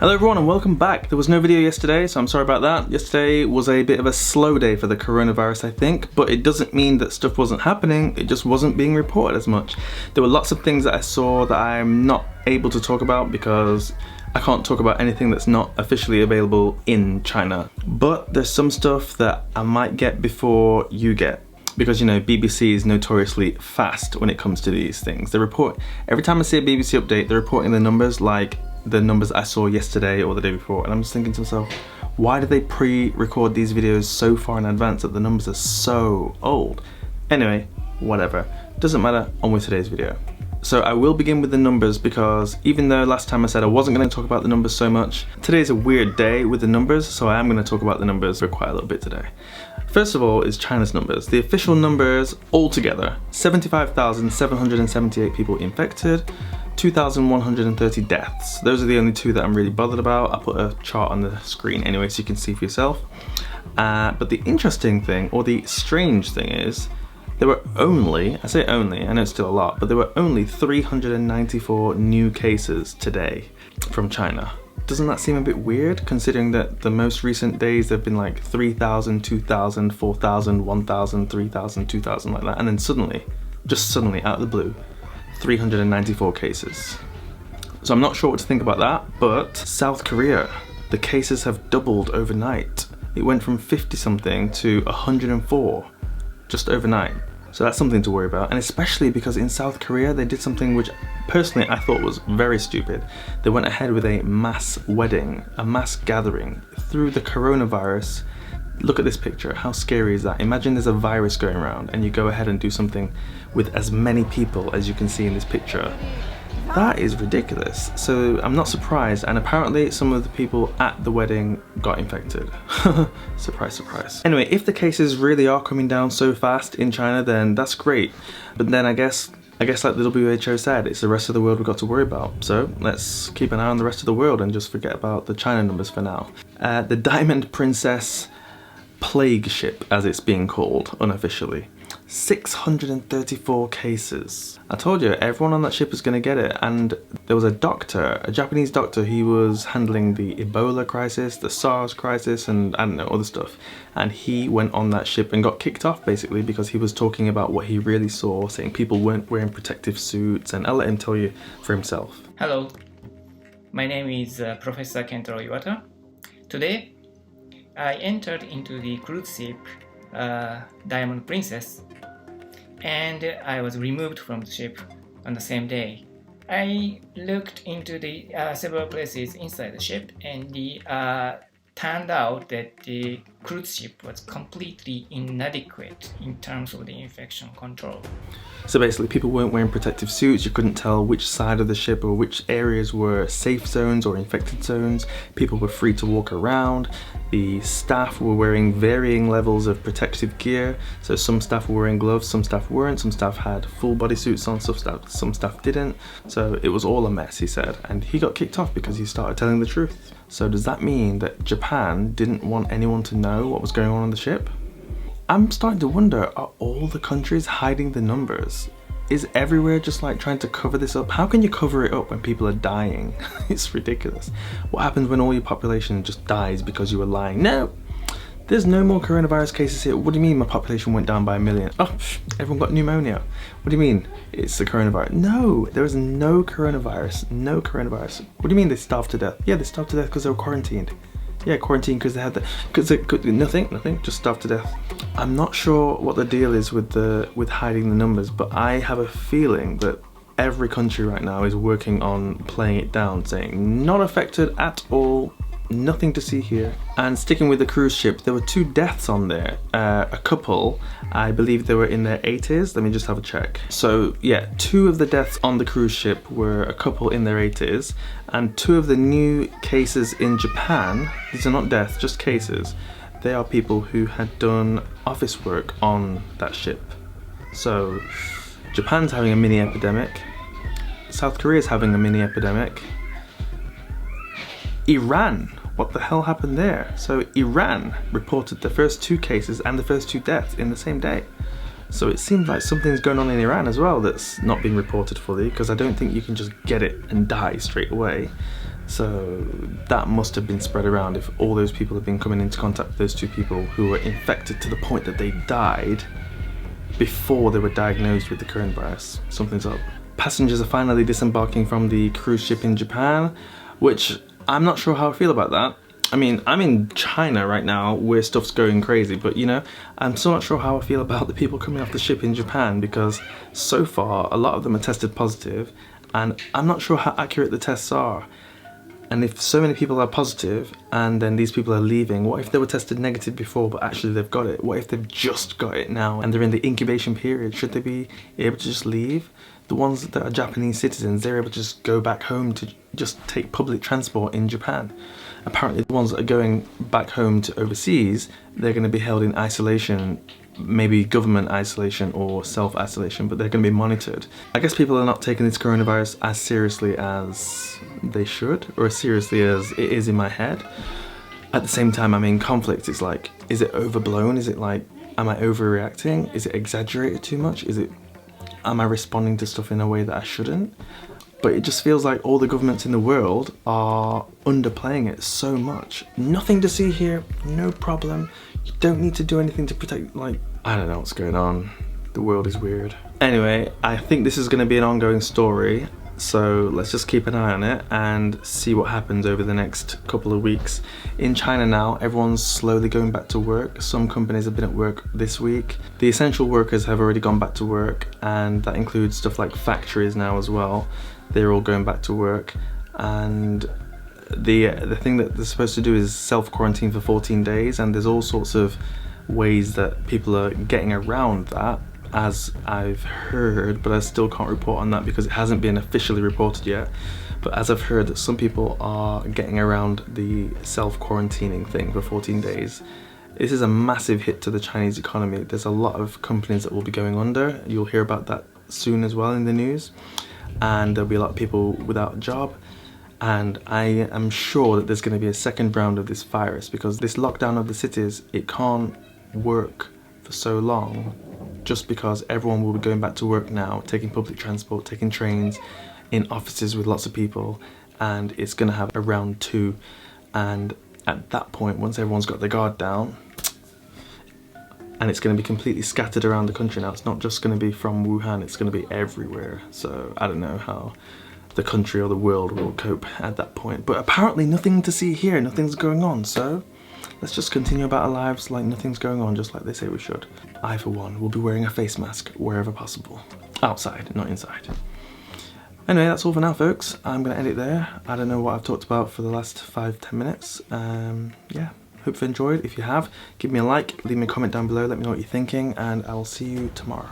Hello everyone and welcome back. There was no video yesterday, so I'm sorry about that. Yesterday was a bit of a slow day for the coronavirus, I think, but it doesn't mean that stuff wasn't happening, it just wasn't being reported as much. There were lots of things that I saw that I'm not able to talk about because I can't talk about anything that's not officially available in China. But there's some stuff that I might get before you get. Because, you know, BBC is notoriously fast when it comes to these things. They report, every time I see a BBC update, they're reporting the numbers like the numbers I saw yesterday or the day before, and I'm just thinking to myself, why do they pre-record these videos so far in advance that the numbers are so old? Anyway, whatever, doesn't matter, on with today's video. So I will begin with the numbers because even though last time I said I wasn't going to talk about the numbers so much, today's a weird day with the numbers, so I am going to talk about the numbers for quite a little bit today. First of all is China's numbers. The official numbers altogether, 75,778 people infected, 2,130 deaths. Those are the only two that I'm really bothered about. I'll put a chart on the screen anyway so you can see for yourself. But the interesting thing, or the strange thing is, there were only, I say only, I know it's still a lot, but there were only 394 new cases today from China. Doesn't that seem a bit weird, considering that the most recent days there have been like 3,000, 2,000, 4,000, 1,000, 3,000, 2,000 like that, and then suddenly, just suddenly out of the blue, 394 cases. So I'm not sure what to think about that, but South Korea, the cases have doubled overnight. It went from 50 something to 104 just overnight. So that's something to worry about, and especially because in South Korea they did something which personally I thought was very stupid. They went ahead with a mass wedding, a mass gathering through the coronavirus. Look at this picture, how scary is that? Imagine there's a virus going around and you go ahead and do something with as many people as you can see in this picture. That is ridiculous. So I'm not surprised, and apparently some of the people at the wedding got infected. Surprise, surprise. Anyway, if the cases really are coming down so fast in China, then that's great. But then I guess like the WHO said, it's the rest of the world we've got to worry about. So let's keep an eye on the rest of the world and just forget about the China numbers for now. The Diamond Princess plague ship, as it's being called unofficially. 634 cases. I told you, everyone on that ship is going to get it, and there was a doctor, a Japanese doctor, he was handling the Ebola crisis, the SARS crisis, and I don't know, other stuff. And he went on that ship and got kicked off basically because he was talking about what he really saw, saying people weren't wearing protective suits, and I'll let him tell you for himself. Hello, my name is Professor Kentaro Iwata. Today, I entered into the cruise ship Diamond Princess, and I was removed from the ship on the same day. I looked into the several places inside the ship, and turned out that the cruise ship was completely inadequate in terms of the infection control. So basically people weren't wearing protective suits, you couldn't tell which side of the ship or which areas were safe zones or infected zones, people were free to walk around, the staff were wearing varying levels of protective gear, so some staff were wearing gloves, some staff weren't, some staff had full body suits on, some staff didn't, so it was all a mess, he said, and he got kicked off because he started telling the truth. So does that mean that Japan didn't want anyone to know what was going on the ship? I'm starting to wonder, are all the countries hiding the numbers? Is everywhere just like trying to cover this up? How can you cover it up when people are dying? It's ridiculous. What happens when all your population just dies because you were lying? No, there's no more coronavirus cases here. What do you mean my population went down by 1 million? Oh, everyone got pneumonia. What do you mean it's the coronavirus? No, there is no coronavirus, no coronavirus. What do you mean they starved to death? Yeah, they starved to death because they were quarantined. Yeah, quarantine because they had nothing, just starved to death. I'm not sure what the deal is with hiding the numbers, but I have a feeling that every country right now is working on playing it down, saying not affected at all, nothing to see here. And sticking with the cruise ship, there were 2 deaths on there. A couple, I believe they were in their 80s. Let me just have a check. So yeah, 2 of the deaths on the cruise ship were a couple in their 80s, and 2 of the new cases in Japan, these are not deaths, just cases, they are people who had done office work on that ship. So Japan's having a mini epidemic, South Korea's having a mini epidemic, Iran, what the hell happened there? So Iran reported the first 2 cases and the first 2 deaths in the same day. So it seems like something's going on in Iran as well that's not been reported fully, because I don't think you can just get it and die straight away. So that must have been spread around if all those people have been coming into contact with those 2 people who were infected to the point that they died before they were diagnosed with the coronavirus. Something's up. Passengers are finally disembarking from the cruise ship in Japan, which I'm not sure how I feel about that. I mean, I'm in China right now where stuff's going crazy, but you know, I'm still not sure how I feel about the people coming off the ship in Japan, because so far a lot of them are tested positive and I'm not sure how accurate the tests are. And if so many people are positive and then these people are leaving, what if they were tested negative before but actually they've got it? What if they've just got it now and they're in the incubation period? Should they be able to just leave? The ones that are Japanese citizens, they're able to just go back home to just take public transport in Japan. Apparently the ones that are going back home to overseas, they're going to be held in isolation, maybe government isolation or self-isolation, but they're going to be monitored. I guess people are not taking this coronavirus as seriously as they should, or as seriously as it is in my head. At the same time, I'm in conflict. It's like, is it overblown? Is it like, am I overreacting? Is it exaggerated too much? Am I responding to stuff in a way that I shouldn't? But it just feels like all the governments in the world are underplaying it so much. Nothing to see here, no problem. You don't need to do anything to protect, like, I don't know what's going on. The world is weird. Anyway, I think this is going to be an ongoing story, so let's just keep an eye on it and see what happens over the next couple of weeks. In China now, everyone's slowly going back to work. Some companies have been at work this week. The essential workers have already gone back to work, and that includes stuff like factories now as well. They're all going back to work, and the thing that they're supposed to do is self-quarantine for 14 days, and there's all sorts of ways that people are getting around that, as I've heard, but I still can't report on that because it hasn't been officially reported yet. But as I've heard, that some people are getting around the self-quarantining thing for 14 days. This is a massive hit to the Chinese economy. There's a lot of companies that will be going under. You'll hear about that soon as well in the news. And there'll be a lot of people without a job. And I am sure that there's going to be a second round of this virus, because this lockdown of the cities, it can't work for so long, just because everyone will be going back to work now, taking public transport, taking trains, in offices with lots of people, and it's going to have a round 2. And at that point, once everyone's got their guard down, and it's going to be completely scattered around the country now. It's not just going to be from Wuhan, it's going to be everywhere. So I don't know how the country or the world will cope at that point. But apparently nothing to see here, nothing's going on. So let's just continue about our lives like nothing's going on, just like they say we should. I, for one, will be wearing a face mask wherever possible. Outside, not inside. Anyway, that's all for now, folks. I'm going to end it there. I don't know what I've talked about for the last 5-10 minutes. Yeah. Hope you enjoyed. If you have, give me a like, leave me a comment down below, let me know what you're thinking, and I will see you tomorrow.